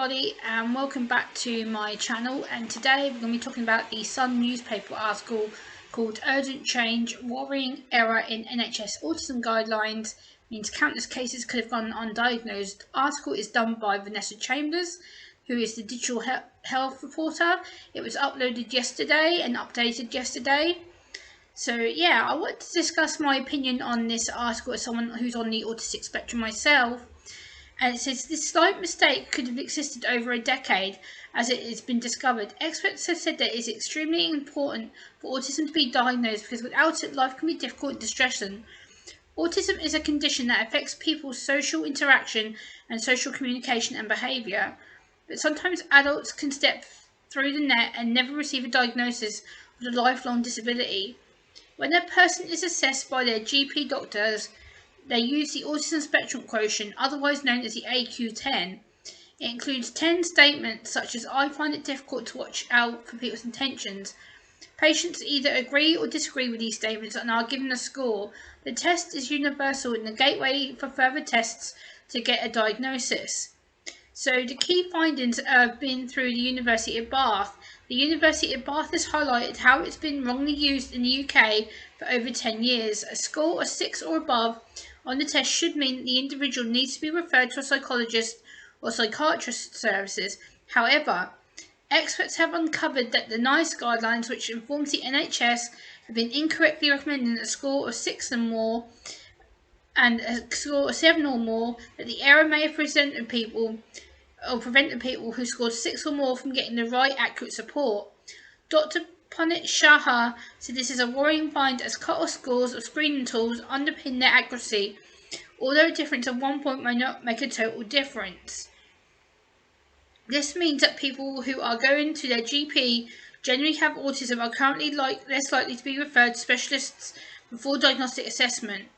everybody, and welcome back to my channel. And today we're going to be talking about the Sun newspaper article called Urgent Change, Worrying Error in NHS Autism Guidelines Means Countless Cases Could Have Gone Undiagnosed. The article is done by Vanessa Chambers, who is the digital health reporter. It was uploaded yesterday and updated yesterday. So yeah, I want to discuss my opinion on this article as someone who's on the autistic spectrum myself. And it says this slight mistake could have existed over a decade as it has been discovered. Experts have said that it is extremely important for autism to be diagnosed because without it, life can be difficult and distressing. Autism is a condition that affects people's social interaction and social communication and behaviour. But sometimes adults can step through the net and never receive a diagnosis of a lifelong disability. When a person is assessed by their GP doctors, they use the Autism Spectrum Quotient, otherwise known as the AQ10. It includes 10 statements such as, "I find it difficult to watch out for people's intentions." Patients either agree or disagree with these statements and are given a score. The test is universal and the gateway for further tests to get a diagnosis. So the key findings have been through the University of Bath. The University of Bath has highlighted how it's been wrongly used in the UK for over 10 years. A score of 6 or above on the test should mean that the individual needs to be referred to a psychologist or psychiatrist services. However, experts have uncovered that the NICE guidelines, which informs the NHS, have been incorrectly recommending a score of 6 or more and a score of 7 or more, that the error may have prevented people who scored 6 or more from getting the right accurate support. Dr. Punit Shah said this is a worrying find as cut-off scores of screening tools underpin their accuracy, although a difference of 1 point may not make a total difference. This means that people who are going to their GP generally have autism are currently less likely to be referred to specialists before diagnostic assessment.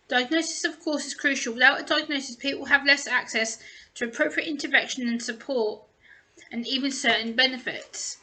Diagnosis, of course, is crucial. Without a diagnosis, people have less access to appropriate intervention and support, and even certain benefits.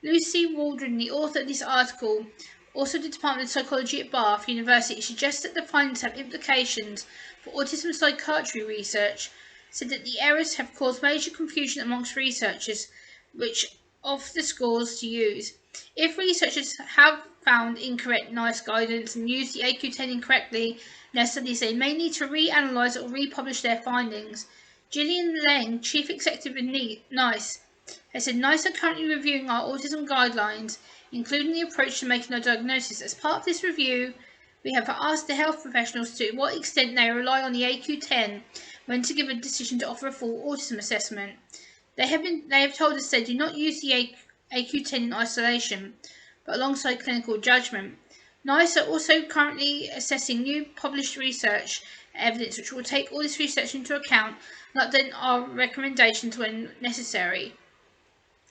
Lucy Waldron, the author of this article, also the Department of Psychology at Bath University, suggests that the findings have implications for autism psychiatry research, said that the errors have caused major confusion amongst researchers, which of the scores to use. If researchers have found incorrect NICE guidance and used the AQ10 incorrectly in their studies, they may need to reanalyse or republish their findings. Gillian Leng, Chief Executive of NICE, has said NICE are currently reviewing our autism guidelines, including the approach to making a diagnosis. As part of this review, we have asked the health professionals to what extent they rely on the AQ10 when to give a decision to offer a full autism assessment. They have told us they do not use the AQ10 in isolation, but alongside clinical judgment. NICE are also currently assessing new published research evidence, which will take all this research into account and update our recommendations when necessary.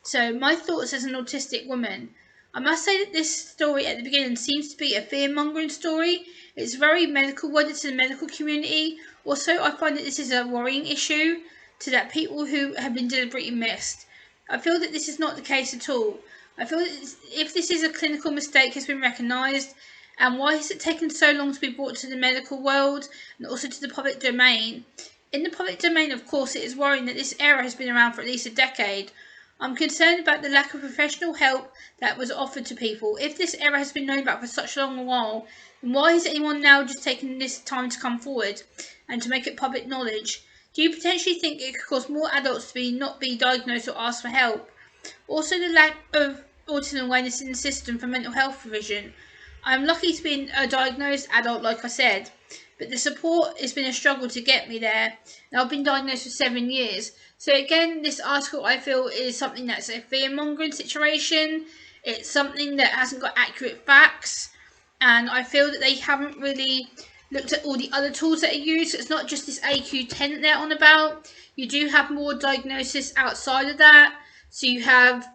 So, my thoughts as an autistic woman. I must say that this story at the beginning seems to be a fear-mongering story. It's very medical worded to the medical community. Also, I find that this is a worrying issue to that people who have been deliberately missed. I feel that this is not the case at all. I feel that if this is a clinical mistake has been recognised, and why has it taken so long to be brought to the medical world and also to the public domain? In the public domain, of course, it is worrying that this error has been around for at least a decade. I'm concerned about the lack of professional help that was offered to people. If this error has been known about for such a long while, then why is anyone now just taking this time to come forward and to make it public knowledge? Do you potentially think it could cause more adults to not be diagnosed or ask for help? Also, the lack of autism awareness in the system for mental health provision. I'm lucky to be a diagnosed adult, like I said, but the support has been a struggle to get me there. And I've been diagnosed for 7 years. So again, this article I feel is something that's a fear-mongering situation. It's something that hasn't got accurate facts. And I feel that they haven't really looked at all the other tools that are used. It's not just this AQ10 that they're on about. You do have more diagnosis outside of that. So you have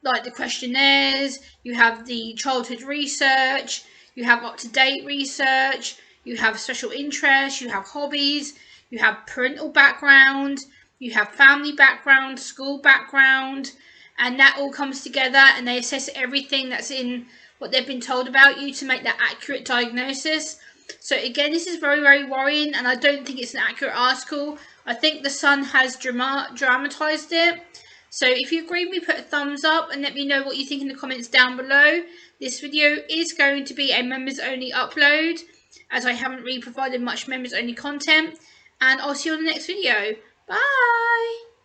like the questionnaires, you have the childhood research, you have up-to-date research, you have special interests, you have hobbies, you have parental background, you have family background, school background, and that all comes together and they assess everything that's in what they've been told about you to make that accurate diagnosis. So again, this is very, very worrying, and I don't think it's an accurate article. I think the Sun has dramatised it. So if you agree with me, put a thumbs up and let me know what you think in the comments down below. This video is going to be a members only upload, as I haven't really provided much members only content. And I'll see you on the next video. Bye!